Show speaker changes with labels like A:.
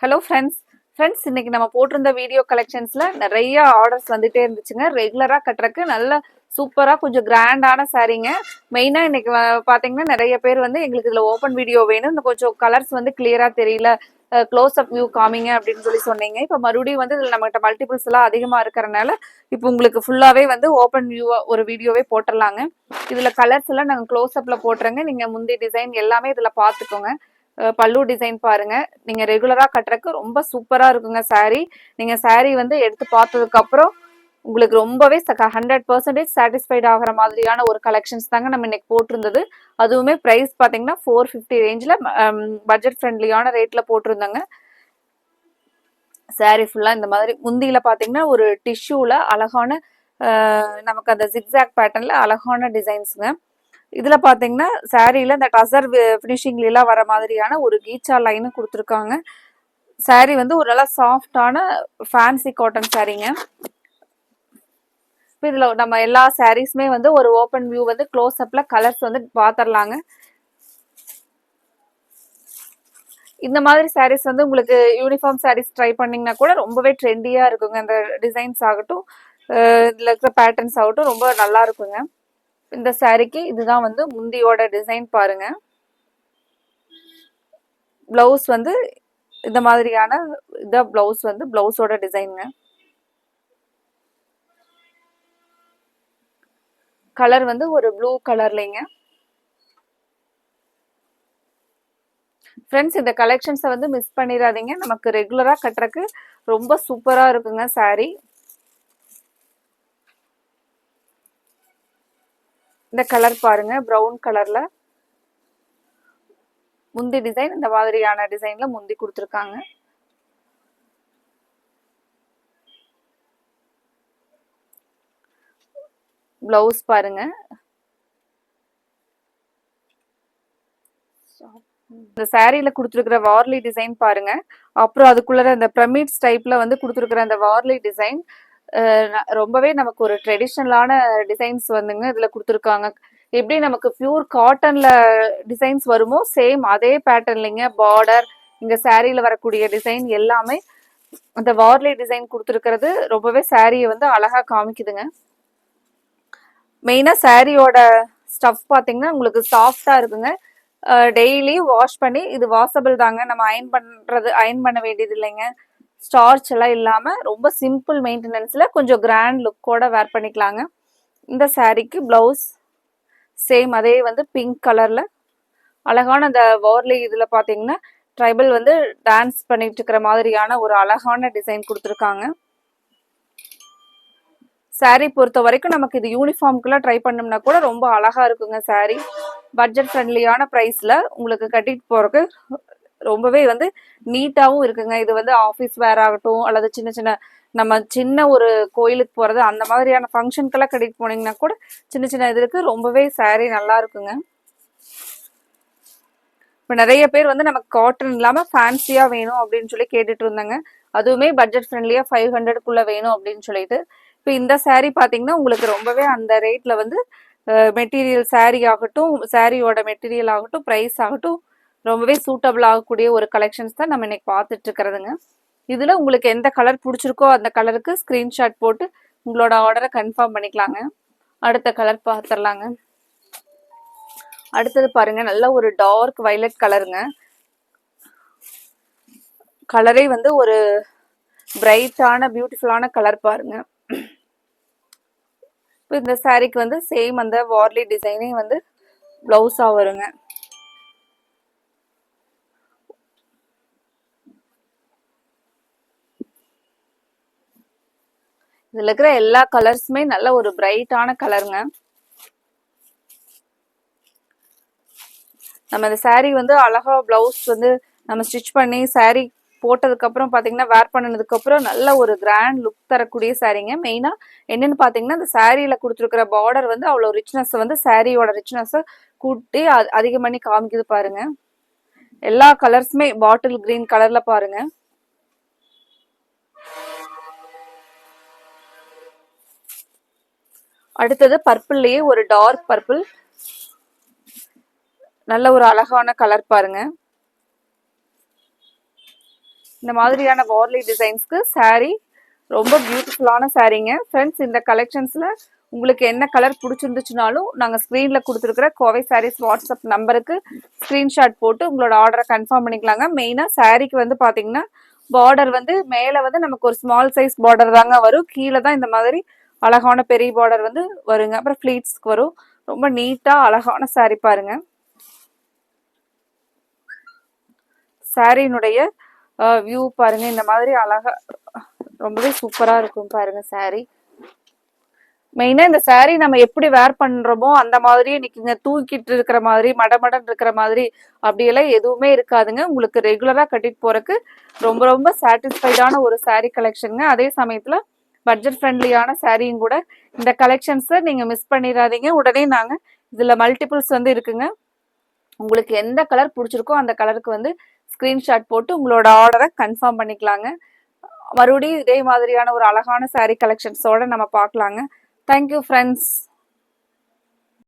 A: Hello friends இன்னைக்கு நம்ம போட்டிருந்த வீடியோ கலெக்ஷன்ஸ்ல நிறைய ஆர்டர்ஸ் வந்துட்டே இருந்துச்சுங்க. ரெகுலரா கட்டுறக்கு நல்ல சூப்பரா கொஞ்சம் கிராண்டான சாரீங்க. மெயினா இன்னைக்கு பாத்தீங்கன்னா நிறைய பேர் வந்து எங்களுக்கு இதுல ஓப்பன் வீடியோ வேணும், இந்த கொஞ்சம் கலர்ஸ் வந்து கிளியரா தெரியல, க்ளோஸ் அப் வியூ காமிங்க அப்படின்னு சொன்னீங்க. இப்போ மறுபடியும் வந்து இதுல நம்மகிட்ட மல்டிபிள்ஸ் எல்லாம் அதிகமா இருக்கிறனால இப்போ உங்களுக்கு ஃபுல்லாவே வந்து ஓப்பன் வியூவா ஒரு வீடியோவே போட்டுடலாங்க. இதுல கலர்ஸ் எல்லாம் நாங்க க்ளோஸ் அப்ல போட்டுறேங்க. நீங்க முந்தைய டிசைன் எல்லாமே இதுல பாத்துக்கோங்க. பல்லு டிசைன் பாருங்க. நீங்க ரெகுலரா கட்டுறதுக்கு ரொம்ப சூப்பரா இருக்குங்க சாரி. நீங்க சாரி வந்து எடுத்து பார்த்ததுக்கு அப்புறம் உங்களுக்கு ரொம்பவே 100% சாட்டிஸ்ஃபைட் ஆகிற மாதிரியான ஒரு கலெக்ஷன்ஸ் தாங்க நம்ம இன்னைக்கு போட்டிருந்தது. அதுவுமே பிரைஸ் பாத்தீங்கன்னா 450 ரேஞ்சில் பட்ஜெட் ஃப்ரெண்ட்லியான ரேட்ல போட்டிருந்தாங்க. சாரி ஃபுல்லா இந்த மாதிரி முந்தியில பாத்தீங்கன்னா ஒரு டிஷ்யூல அழகான நமக்கு அந்த ஜிக்ஸாக் பேட்டர்ன்ல அழகான டிசைன்ஸுங்க. இதுல பாத்தீங்கன்னா சாரியில இந்த டசர் பினிஷிங்ல எல்லாம் வர மாதிரியான ஒரு கீச்சா லைன் கொடுத்துருக்காங்க. சாரி வந்து ஒரு நல்லா சாஃப்டான ஃபேன்சி காட்டன் சாரீங்க. இதுல நம்ம எல்லா சாரீஸ்மே வந்து ஒரு ஓப்பன் வியூ வந்து க்ளோஸ் அப்ல கலர்ஸ் வந்து பாத்திரலாங்க. இந்த மாதிரி சாரீஸ் வந்து உங்களுக்கு யூனிஃபார்ம் சாரீஸ் ட்ரை பண்ணீங்கன்னா கூட ரொம்பவே ட்ரெண்டியா இருக்குங்க. இந்த டிசைன்ஸ் ஆகட்டும், இதுல இருக்கிற பேட்டர்ன்ஸ் ஆகட்டும் ரொம்ப நல்லா இருக்குங்க. இந்த சாரிக்கு இதுதான் வந்து முந்தியோட டிசைன் பாருங்க. பிளவுஸ் வந்து இந்த மாதிரியான இதான் பிளவுஸ் வந்து பிளவுஸோட டிசைனுங்க. கலர் வந்து ஒரு ப்ளூ கலர்லைங்க. ஃப்ரெண்ட்ஸ் இந்த கலெக்ஷன்ஸை வந்து மிஸ் பண்ணிடாதீங்க. நமக்கு ரெகுலரா கட்டுறக்கு ரொம்ப சூப்பரா இருக்குங்க சாரி. இந்த கலர் பாருங்க, ப்ரௌன் கலர்ல முந்தி டிசைன் இந்த மாதிரியான டிசைன்ல முந்தி கொடுத்துருக்காங்க. பிளவுஸ் பாருங்க. இந்த சாரியில கொடுத்துருக்கிற வார்லி டிசைன் பாருங்க. அப்புறம் அதுக்குள்ள இந்த பிரமிட்ஸ் டைப்ல வந்து கொடுத்துருக்கிற அந்த வார்லி டிசைன் ரொம்பவே நமக்கு ஒரு ட்ரெடிஷ்னலான டிசைன்ஸ் வந்துங்க இதுல கொடுத்துருக்காங்க. எப்படி நமக்கு பியூர் காட்டன்ல டிசைன்ஸ் வருமோ சேம் அதே பேட்டர்ன்லிங்க. பார்டர், இங்க சாரியில வரக்கூடிய டிசைன் எல்லாமே அந்த வார்லி டிசைன் கொடுத்துருக்கிறது ரொம்பவே சாரியை வந்து அழகா காமிக்குதுங்க. மெயினா சாரியோட ஸ்டஃப் பாத்தீங்கன்னா உங்களுக்கு சாஃப்டா இருக்குங்க. டெய்லி வாஷ் பண்ணி, இது வாஷபிள் தாங்க, நம்ம அயன் பண்ண வேண்டியது இல்லைங்க. ஸ்டார்ச் எல்லாம் இல்லாம ரொம்ப சிம்பிள் மெயின்டெனன்ஸ்ல கொஞ்சம் கிராண்ட் லுக்கோட வேர் பண்ணிக்கலாங்க. இந்த சாரிக்கு பிளவுஸ் சேம் அதே வந்து பிங்க் கலர்ல அழகான அந்த வார்லி இதுல பாத்தீங்கன்னா ட்ரைபல் வந்து டான்ஸ் பண்ணிட்டு இருக்கிற மாதிரியான ஒரு அழகான டிசைன் கொடுத்துருக்காங்க. சாரி பொறுத்த வரைக்கும் நமக்கு இது யூனிஃபார்முக்குலாம் ட்ரை பண்ணோம்னா கூட ரொம்ப அழகா இருக்குங்க சாரி. பட்ஜெட் ஃப்ரெண்ட்லியான ப்ரைஸ்ல உங்களுக்கு கட்டிட்டு போறதுக்கு ரொம்பவே வந்து நீட்டாவும் இருக்குங்க. இது வந்து ஆஃபீஸ் வேர் ஆகட்டும், அல்லது நம்ம சின்ன ஒரு கோயிலுக்கு போறது அந்த மாதிரியான ஃபங்க்ஷனுக்கெல்லாம் கட்டிட்டு போனீங்கன்னா கூட சின்ன இதுக்கு ரொம்பவே சாரி நல்லா இருக்குங்க. இப்போ நிறைய பேர் வந்து நமக்கு காட்டன் இல்லாம ஃபேன்சியா வேணும் அப்படின்னு கேட்டுட்டு இருந்தாங்க. அதுவுமே பட்ஜெட் ஃப்ரெண்ட்லியா 500க்குள்ள வேணும் அப்படின்னு சொல்லிட்டு இப்போ இந்த சாரீ பாத்தீங்கன்னா உங்களுக்கு ரொம்பவே அந்த ரேட்ல வந்து மெட்டீரியல் சாரீ ஆகட்டும், சாரியோட மெட்டீரியல் ஆகட்டும், ப்ரைஸ் ஆகட்டும் ரொம்பவே சூட்டபிள் ஆகக்கூடிய ஒரு கலெக்ஷன்ஸ் தான் நம்ம இன்னைக்கு பார்த்துட்டு இருக்கிறதுங்க. இதுல உங்களுக்கு எந்த கலர் பிடிச்சிருக்கோ அந்த கலருக்கு ஸ்கிரீன்ஷாட் போட்டு உங்களோட ஆர்டரை கன்ஃபார்ம் பண்ணிக்கலாங்க. அடுத்த கலர் பார்த்துடலாங்க. அடுத்தது பாருங்க, நல்ல ஒரு டார்க் வயலட் கலருங்க. கலரே வந்து ஒரு பிரைட்டான பியூட்டிஃபுல்லான கலர் பாருங்க. இந்த சாரிக்கு வந்து சேம் அந்த வார்லி டிசைனே வந்து பிளவுஸா வருங்க. இதுல இருக்கிற எல்லா கலர்ஸுமே நல்ல ஒரு பிரைட்டான கலருங்க. நம்ம இந்த சாரி வந்து அழகா பிளவுஸ் வந்து நம்ம ஸ்டிச் பண்ணி சாரி போட்டதுக்கு அப்புறம் பாத்தீங்கன்னா வேர் பண்ணதுக்கு அப்புறம் நல்ல ஒரு கிராண்ட் லுக் தரக்கூடிய சாரீங்க. மெயினா என்னன்னு பாத்தீங்கன்னா இந்த சாரியில கொடுத்துருக்கிற பார்டர் வந்து அவ்வளவு ரிச்னஸ் வந்து சாரியோட ரிச்னஸ் கூட்டி அதிகம் பண்ணி காமிக்குது பாருங்க. எல்லா கலர்ஸுமே பாட்டில் கிரீன் கலர்ல பாருங்க. அடுத்தது பர்பிள்லயே ஒரு டார்க் பர்பிள், நல்ல ஒரு அழகான கலர் பாருங்க. இந்த மாதிரியான வார்லி டிசைன்ஸ்க்கு saree ரொம்ப பியூட்டிஃபுல்லான சாரீங்க ஃப்ரெண்ட்ஸ். இந்த கலெக்ஷன்ஸ்ல உங்களுக்கு என்ன கலர் பிடிச்சிருந்துச்சுனாலும் நாங்கள் ஸ்க்ரீனில் கொடுத்துருக்குற கோவை சாரீஸ் வாட்ஸ்அப் நம்பருக்கு ஸ்க்ரீன்ஷாட் போட்டு உங்களோட ஆர்டரை கன்ஃபார்ம் பண்ணிக்கலாங்க. மெயினாக சாரீக்கு வந்து பார்த்தீங்கன்னா பார்டர் வந்து மேலே வந்து நமக்கு ஒரு ஸ்மால் சைஸ் பார்டர் தாங்க வரும், கீழே தான் இந்த மாதிரி அழகான பெரிய பார்டர் வந்து வருங்க. அப்புறம் ஃப்ளீட்ஸ்க்கு வரும். ரொம்ப நீட்டாக அழகான சாரீ பாருங்க. சாரியினுடைய வியூ பாருங்க, இந்த மாதிரி அழகா ரொம்பவே சூப்பரா இருக்கும் பாருங்க சாரி. மெயினா இந்த சாரி நம்ம எப்படி வேர் பண்றோமோ அந்த மாதிரியே நிக்குங்க. தூக்கிட்டு இருக்கிற மாதிரி மடமடன் இருக்கிற மாதிரி அப்படியெல்லாம் எதுவுமே இருக்காதுங்க. உங்களுக்கு ரெகுலரா கட்டிட்டு போறதுக்கு ரொம்ப ரொம்ப சாட்டிஸ்ஃபைடான ஒரு சாரி கலெக்ஷனுங்க. அதே சமயத்துல பட்ஜெட் ஃப்ரெண்ட்லியான சாரியும் கூட. இந்த கலெக்ஷன்ஸை நீங்க மிஸ் பண்ணிடாதீங்க. உடனே நாங்க இதுல மல்டிபிள்ஸ் வந்து இருக்குங்க. உங்களுக்கு எந்த கலர் பிடிச்சிருக்கோ அந்த கலருக்கு வந்து ஸ்கிரீன்ஷாட் போட்டு உங்களோட ஆர்டரை கன்ஃபார்ம் பண்ணிக்கலாங்க. மறுபடியும் இதே மாதிரியான ஒரு அழகான சாரீ கலெக்ஷன்ஸோட நம்ம பார்க்கலாங்க. Thank you friends.